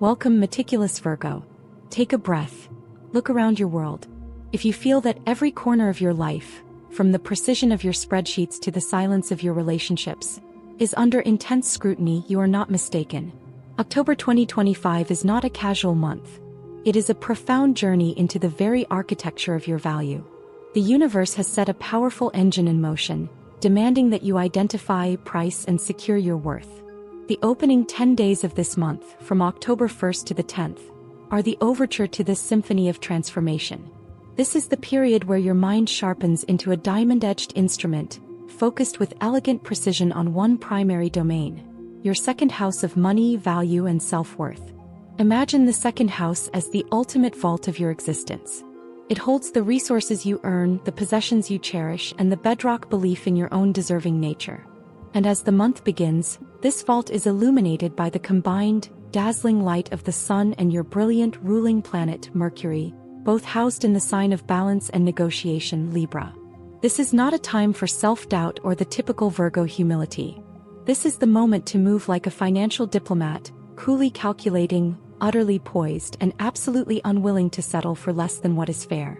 Welcome, meticulous Virgo. Take a breath. Look around your world. If you feel that every corner of your life, from the precision of your spreadsheets to the silence of your relationships, is under intense scrutiny, you are not mistaken. October 2025 is not a casual month. It is a profound journey into the very architecture of your value. The universe has set a powerful engine in motion, demanding that you identify, price, and secure your worth. The opening 10 days of this month, from October 1st to the 10th, are the overture to this symphony of transformation. This is the period where your mind sharpens into a diamond-edged instrument, focused with elegant precision on one primary domain, your second house of money, value, and self-worth. Imagine the second house as the ultimate vault of your existence. It holds the resources you earn, the possessions you cherish, and the bedrock belief in your own deserving nature. And as the month begins, this vault is illuminated by the combined, dazzling light of the sun and your brilliant ruling planet, Mercury, both housed in the sign of balance and negotiation, Libra. This is not a time for self-doubt or the typical Virgo humility. This is the moment to move like a financial diplomat, coolly calculating, utterly poised, and absolutely unwilling to settle for less than what is fair.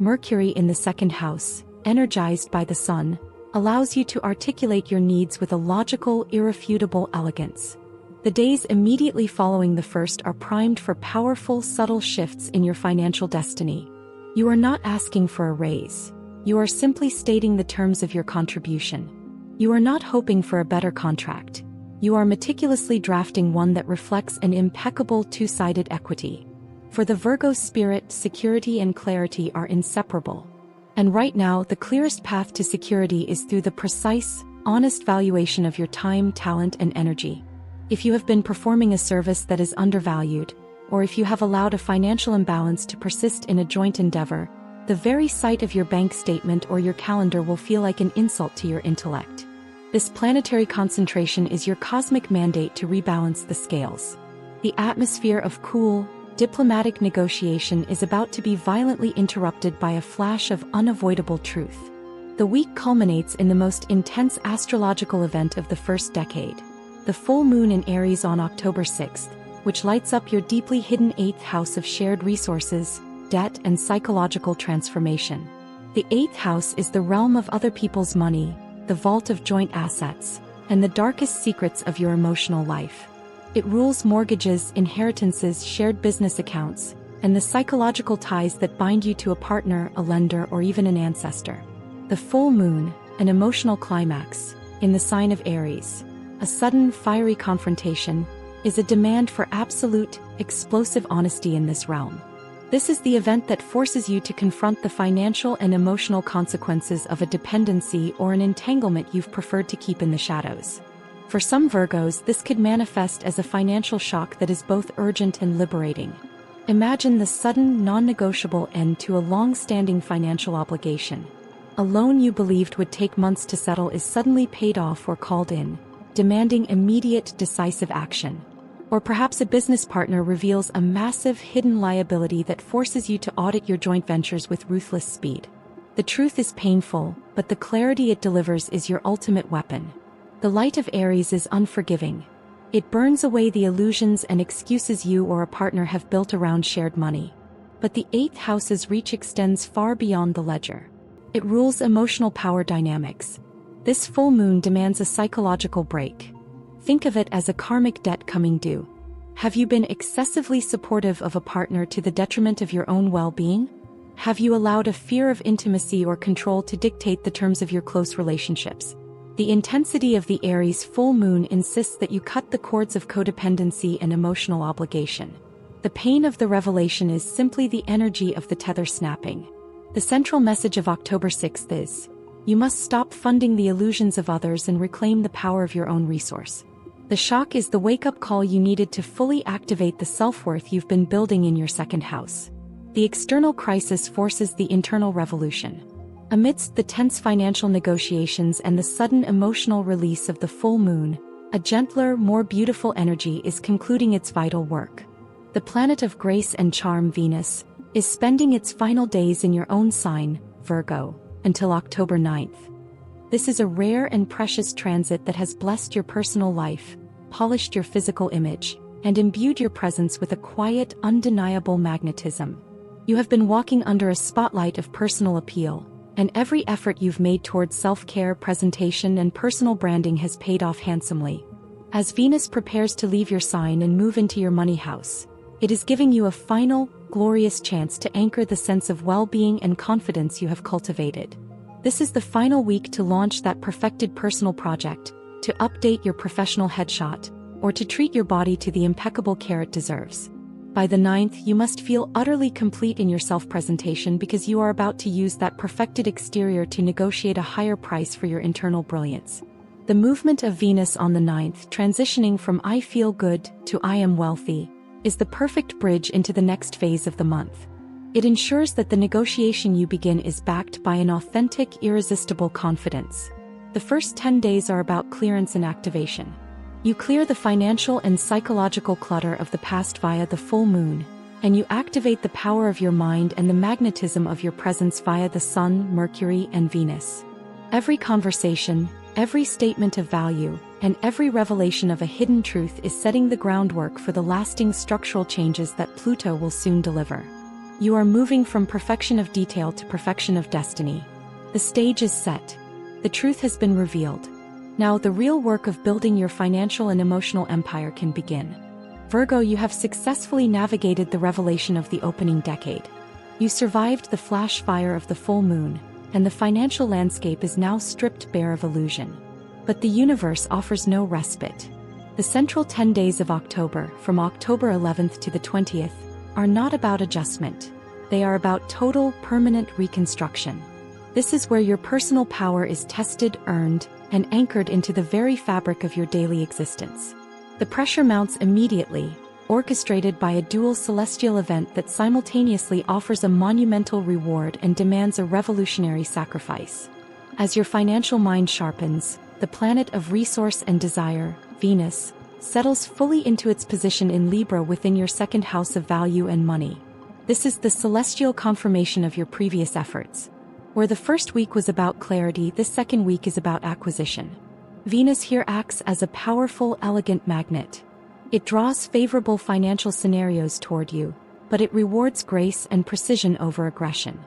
Mercury in the second house, energized by the sun, allows you to articulate your needs with a logical, irrefutable elegance. The days immediately following the first are primed for powerful, subtle shifts in your financial destiny. You are not asking for a raise. You are simply stating the terms of your contribution. You are not hoping for a better contract. You are meticulously drafting one that reflects an impeccable two-sided equity. For the Virgo spirit, security and clarity are inseparable. And right now, the clearest path to security is through the precise, honest valuation of your time, talent, and energy. If you have been performing a service that is undervalued, or if you have allowed a financial imbalance to persist in a joint endeavor, the very sight of your bank statement or your calendar will feel like an insult to your intellect. This planetary concentration is your cosmic mandate to rebalance the scales. The atmosphere of cool, diplomatic negotiation is about to be violently interrupted by a flash of unavoidable truth. The week culminates in the most intense astrological event of the first decade, the full moon in Aries on October 6th, which lights up your deeply hidden 8th house of shared resources, debt, and psychological transformation. The 8th house is the realm of other people's money, the vault of joint assets, and the darkest secrets of your emotional life. It rules mortgages, inheritances, shared business accounts, and the psychological ties that bind you to a partner, a lender, or even an ancestor. The full moon, an emotional climax, in the sign of Aries, a sudden, fiery confrontation, is a demand for absolute, explosive honesty in this realm. This is the event that forces you to confront the financial and emotional consequences of a dependency or an entanglement you've preferred to keep in the shadows. For some Virgos, this could manifest as a financial shock that is both urgent and liberating. Imagine the sudden, non-negotiable end to a long-standing financial obligation. A loan you believed would take months to settle is suddenly paid off or called in, demanding immediate, decisive action. Or perhaps a business partner reveals a massive, hidden liability that forces you to audit your joint ventures with ruthless speed. The truth is painful, but the clarity it delivers is your ultimate weapon. The light of Aries is unforgiving. It burns away the illusions and excuses you or a partner have built around shared money. But the 8th house's reach extends far beyond the ledger. It rules emotional power dynamics. This full moon demands a psychological break. Think of it as a karmic debt coming due. Have you been excessively supportive of a partner to the detriment of your own well-being? Have you allowed a fear of intimacy or control to dictate the terms of your close relationships? The intensity of the Aries full moon insists that you cut the cords of codependency and emotional obligation. The pain of the revelation is simply the energy of the tether snapping. The central message of October 6th is, you must stop funding the illusions of others and reclaim the power of your own resource. The shock is the wake-up call you needed to fully activate the self-worth you've been building in your second house. The external crisis forces the internal revolution. Amidst the tense financial negotiations and the sudden emotional release of the full moon, a gentler, more beautiful energy is concluding its vital work. The planet of grace and charm, Venus, is spending its final days in your own sign, Virgo, until October 9th. This is a rare and precious transit that has blessed your personal life, polished your physical image, and imbued your presence with a quiet, undeniable magnetism. You have been walking under a spotlight of personal appeal, and every effort you've made towards self-care, presentation, and personal branding has paid off handsomely. As Venus prepares to leave your sign and move into your money house, it is giving you a final, glorious chance to anchor the sense of well-being and confidence you have cultivated. This is the final week to launch that perfected personal project, to update your professional headshot, or to treat your body to the impeccable care it deserves. By the 9th, you must feel utterly complete in your self-presentation because you are about to use that perfected exterior to negotiate a higher price for your internal brilliance. The movement of Venus on the 9th, transitioning from I feel good to I am wealthy, is the perfect bridge into the next phase of the month. It ensures that the negotiation you begin is backed by an authentic, irresistible confidence. The first 10 days are about clearance and activation. You clear the financial and psychological clutter of the past via the full moon, and you activate the power of your mind and the magnetism of your presence via the Sun, Mercury, and Venus. Every conversation, every statement of value, and every revelation of a hidden truth is setting the groundwork for the lasting structural changes that Pluto will soon deliver. You are moving from perfection of detail to perfection of destiny. The stage is set. The truth has been revealed. Now the real work of building your financial and emotional empire can begin. Virgo, you have successfully navigated the revelation of the opening decade. You survived the flash fire of the full moon, and the financial landscape is now stripped bare of illusion. But the universe offers no respite. The central 10 days of October, from October 11th to the 20th, are not about adjustment. They are about total, permanent reconstruction. This is where your personal power is tested, earned, and anchored into the very fabric of your daily existence. The pressure mounts immediately, orchestrated by a dual celestial event that simultaneously offers a monumental reward and demands a revolutionary sacrifice. As your financial mind sharpens, the planet of resource and desire, Venus, settles fully into its position in Libra within your second house of value and money. This is the celestial confirmation of your previous efforts. Where the first week was about clarity, this second week is about acquisition. Venus here acts as a powerful, elegant magnet. It draws favorable financial scenarios toward you, but it rewards grace and precision over aggression.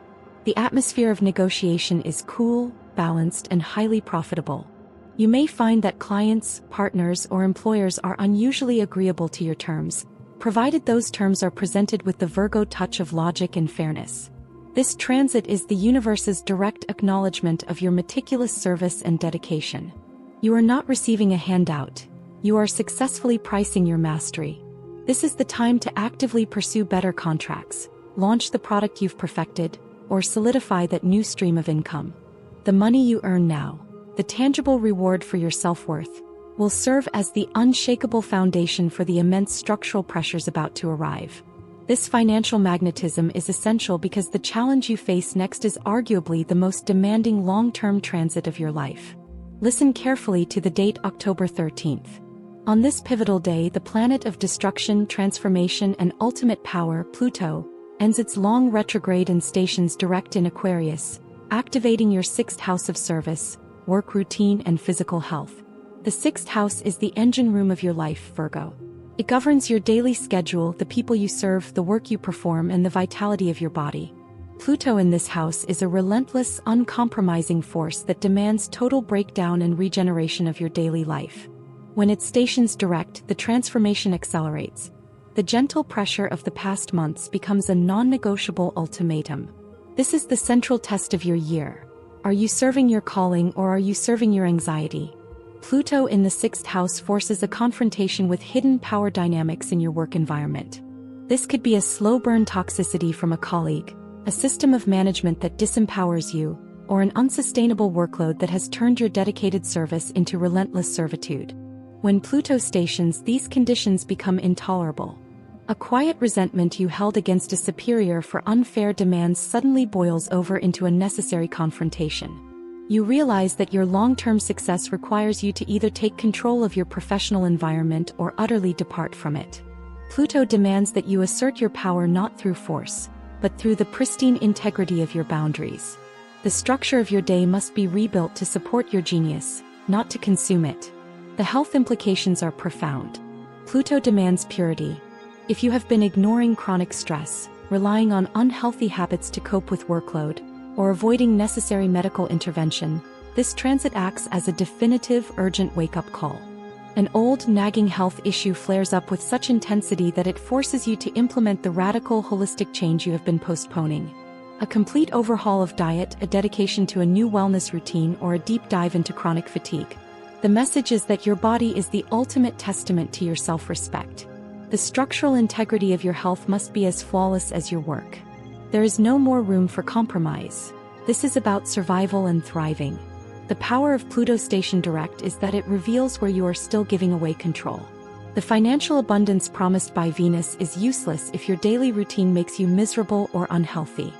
The atmosphere of negotiation is cool, balanced, and highly profitable. You may find that clients, partners, or employers are unusually agreeable to your terms, provided those terms are presented with the Virgo touch of logic and fairness. This transit is the universe's direct acknowledgement of your meticulous service and dedication. You are not receiving a handout. You are successfully pricing your mastery. This is the time to actively pursue better contracts, launch the product you've perfected, or solidify that new stream of income. The money you earn now, the tangible reward for your self-worth, will serve as the unshakable foundation for the immense structural pressures about to arrive. This financial magnetism is essential because the challenge you face next is arguably the most demanding long-term transit of your life. Listen carefully to the date October 13th. On this pivotal day, the planet of destruction, transformation, and ultimate power, Pluto, ends its long retrograde and stations direct in Aquarius, activating your sixth house of service, work routine, and physical health. The sixth house is the engine room of your life, Virgo. It governs your daily schedule, the people you serve, the work you perform, and the vitality of your body. Pluto in this house is a relentless, uncompromising force that demands total breakdown and regeneration of your daily life. When it stations direct, the transformation accelerates. The gentle pressure of the past months becomes a non-negotiable ultimatum. This is the central test of your year. Are you serving your calling or are you serving your anxiety? Pluto in the sixth house forces a confrontation with hidden power dynamics in your work environment. This could be a slow burn toxicity from a colleague, a system of management that disempowers you, or an unsustainable workload that has turned your dedicated service into relentless servitude. When Pluto stations, these conditions become intolerable. A quiet resentment you held against a superior for unfair demands suddenly boils over into a necessary confrontation. You realize that your long-term success requires you to either take control of your professional environment or utterly depart from it. Pluto demands that you assert your power not through force, but through the pristine integrity of your boundaries. The structure of your day must be rebuilt to support your genius, not to consume it. The health implications are profound. Pluto demands purity. If you have been ignoring chronic stress, relying on unhealthy habits to cope with workload, or avoiding necessary medical intervention, this transit acts as a definitive, urgent wake-up call. An old, nagging health issue flares up with such intensity that it forces you to implement the radical, holistic change you have been postponing. A complete overhaul of diet, a dedication to a new wellness routine, or a deep dive into chronic fatigue. The message is that your body is the ultimate testament to your self-respect. The structural integrity of your health must be as flawless as your work. There is no more room for compromise. This is about survival and thriving. The power of Pluto's station direct is that it reveals where you are still giving away control. The financial abundance promised by Venus is useless if your daily routine makes you miserable or unhealthy.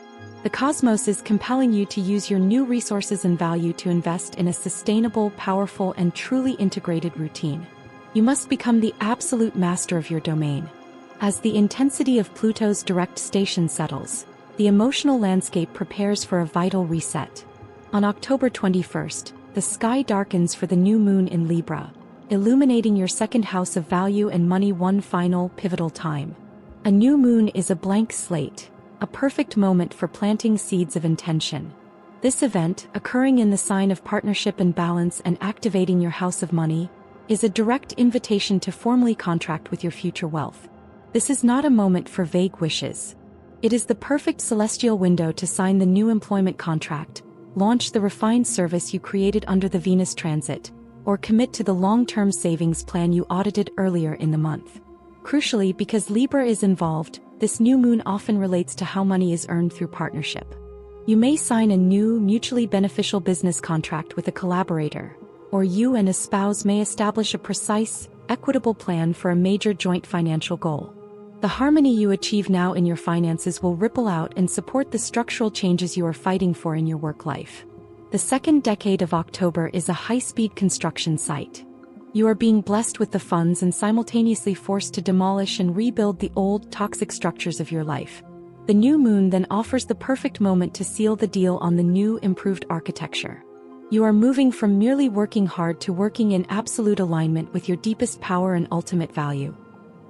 The cosmos is compelling you to use your new resources and value to invest in a sustainable, powerful, and truly integrated routine. You must become the absolute master of your domain. As the intensity of Pluto's direct station settles, the emotional landscape prepares for a vital reset. On October 21st, the sky darkens for the new moon in Libra, illuminating your second house of value and money, one final, pivotal time. A new moon is a blank slate, a perfect moment for planting seeds of intention. This event, occurring in the sign of partnership and balance and activating your house of money, is a direct invitation to formally contract with your future wealth. This is not a moment for vague wishes. It is the perfect celestial window to sign the new employment contract, launch the refined service you created under the Venus transit, or commit to the long-term savings plan you audited earlier in the month. Crucially, because Libra is involved, this new moon often relates to how money is earned through partnership. You may sign a new, mutually beneficial business contract with a collaborator, or you and a spouse may establish a precise, equitable plan for a major joint financial goal. The harmony you achieve now in your finances will ripple out and support the structural changes you are fighting for in your work life. The second decade of October is a high-speed construction site. You are being blessed with the funds and simultaneously forced to demolish and rebuild the old, toxic structures of your life. The new moon then offers the perfect moment to seal the deal on the new, improved architecture. You are moving from merely working hard to working in absolute alignment with your deepest power and ultimate value.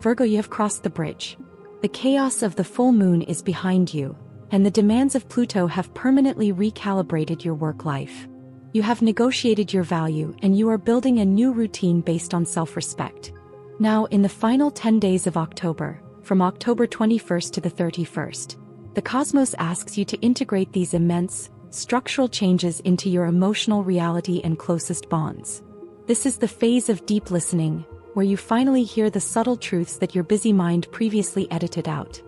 Virgo, you have crossed the bridge. The chaos of the full moon is behind you, and the demands of Pluto have permanently recalibrated your work life. You have negotiated your value and you are building a new routine based on self-respect. Now, in the final 10 days of October, from October 21st to the 31st, the cosmos asks you to integrate these immense, structural changes into your emotional reality and closest bonds. This is the phase of deep listening, where you finally hear the subtle truths that your busy mind previously edited out.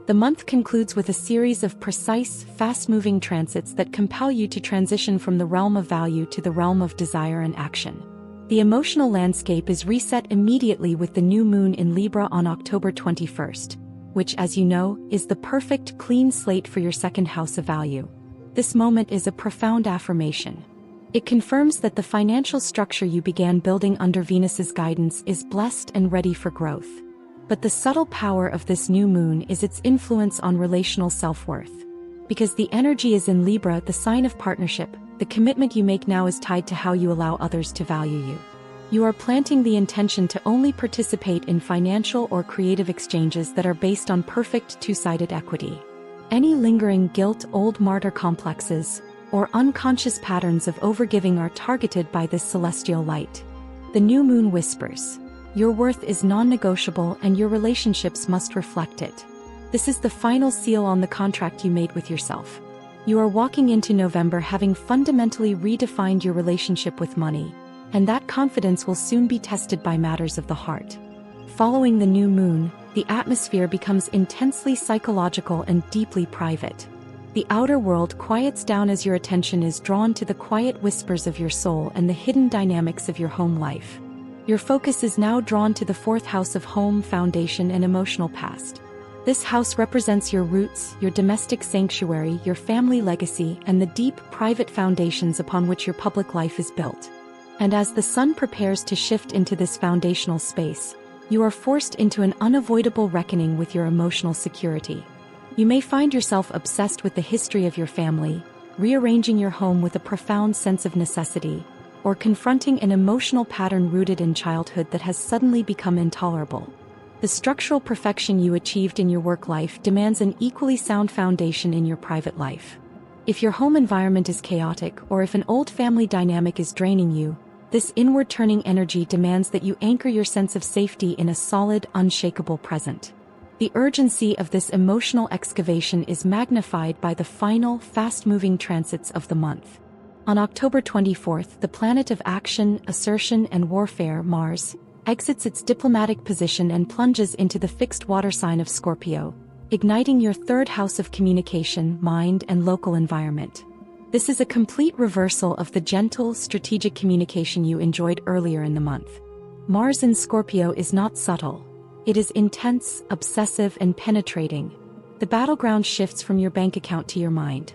The month concludes with a series of precise, fast-moving transits that compel you to transition from the realm of value to the realm of desire and action. The emotional landscape is reset immediately with the new moon in Libra on October 21st, which, as you know, is the perfect, clean slate for your second house of value. This moment is a profound affirmation. It confirms that the financial structure you began building under Venus's guidance is blessed and ready for growth. But the subtle power of this new moon is its influence on relational self-worth. Because the energy is in Libra, the sign of partnership, the commitment you make now is tied to how you allow others to value you. You are planting the intention to only participate in financial or creative exchanges that are based on perfect two-sided equity. Any lingering guilt, old martyr complexes, or unconscious patterns of overgiving are targeted by this celestial light. The new moon whispers, your worth is non-negotiable and your relationships must reflect it. This is the final seal on the contract you made with yourself. You are walking into November having fundamentally redefined your relationship with money, and that confidence will soon be tested by matters of the heart. Following the new moon, the atmosphere becomes intensely psychological and deeply private. The outer world quiets down as your attention is drawn to the quiet whispers of your soul and the hidden dynamics of your home life. Your focus is now drawn to the fourth house of home, foundation, and emotional past. This house represents your roots, your domestic sanctuary, your family legacy, and the deep, private foundations upon which your public life is built. And as the sun prepares to shift into this foundational space, you are forced into an unavoidable reckoning with your emotional security. You may find yourself obsessed with the history of your family, rearranging your home with a profound sense of necessity, or confronting an emotional pattern rooted in childhood that has suddenly become intolerable. The structural perfection you achieved in your work life demands an equally sound foundation in your private life. If your home environment is chaotic, or if an old family dynamic is draining you, this inward-turning energy demands that you anchor your sense of safety in a solid, unshakable present. The urgency of this emotional excavation is magnified by the final, fast-moving transits of the month. On October 24th, the planet of action, assertion, and warfare, Mars, exits its diplomatic position and plunges into the fixed water sign of Scorpio, igniting your third house of communication, mind, and local environment. This is a complete reversal of the gentle, strategic communication you enjoyed earlier in the month. Mars in Scorpio is not subtle. It is intense, obsessive, and penetrating. The battleground shifts from your bank account to your mind.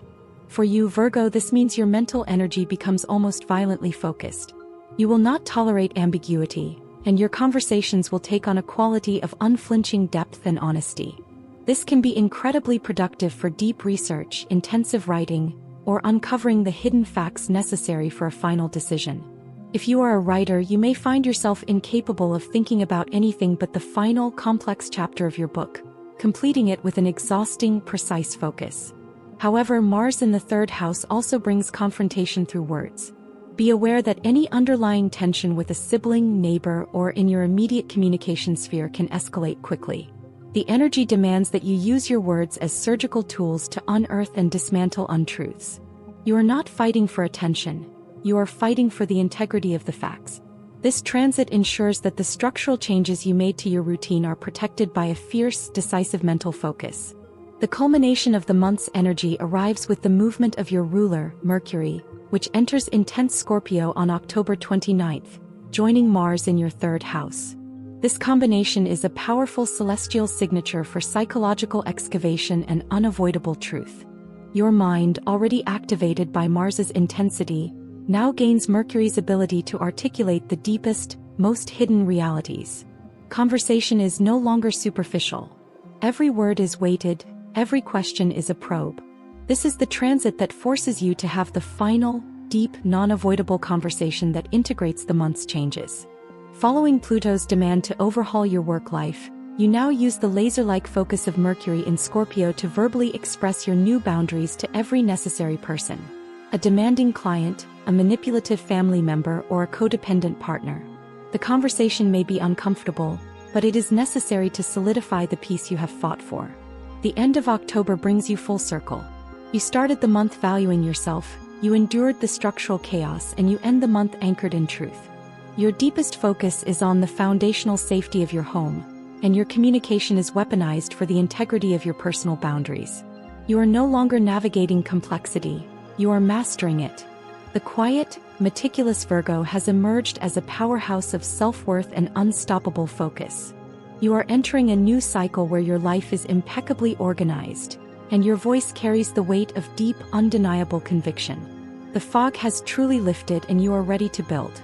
For you, Virgo, this means your mental energy becomes almost violently focused. You will not tolerate ambiguity, and your conversations will take on a quality of unflinching depth and honesty. This can be incredibly productive for deep research, intensive writing, or uncovering the hidden facts necessary for a final decision. If you are a writer, you may find yourself incapable of thinking about anything but the final, complex chapter of your book, completing it with an exhausting, precise focus. However, Mars in the third house also brings confrontation through words. Be aware that any underlying tension with a sibling, neighbor, or in your immediate communication sphere can escalate quickly. The energy demands that you use your words as surgical tools to unearth and dismantle untruths. You are not fighting for attention. You are fighting for the integrity of the facts. This transit ensures that the structural changes you made to your routine are protected by a fierce, decisive mental focus. The culmination of the month's energy arrives with the movement of your ruler, Mercury, which enters intense Scorpio on October 29th, joining Mars in your third house. This combination is a powerful celestial signature for psychological excavation and unavoidable truth. Your mind, already activated by Mars's intensity, now gains Mercury's ability to articulate the deepest, most hidden realities. Conversation is no longer superficial. Every word is weighted, every question is a probe. This is the transit that forces you to have the final, deep, non-avoidable conversation that integrates the month's changes. Following Pluto's demand to overhaul your work life, you now use the laser-like focus of Mercury in Scorpio to verbally express your new boundaries to every necessary person. A demanding client, a manipulative family member, or a codependent partner. The conversation may be uncomfortable, but it is necessary to solidify the peace you have fought for. The end of October brings you full circle. You started the month valuing yourself, you endured the structural chaos, and you end the month anchored in truth. Your deepest focus is on the foundational safety of your home, and your communication is weaponized for the integrity of your personal boundaries. You are no longer navigating complexity, you are mastering it. The quiet, meticulous Virgo has emerged as a powerhouse of self-worth and unstoppable focus. You are entering a new cycle where your life is impeccably organized, and your voice carries the weight of deep, undeniable conviction. The fog has truly lifted and you are ready to build.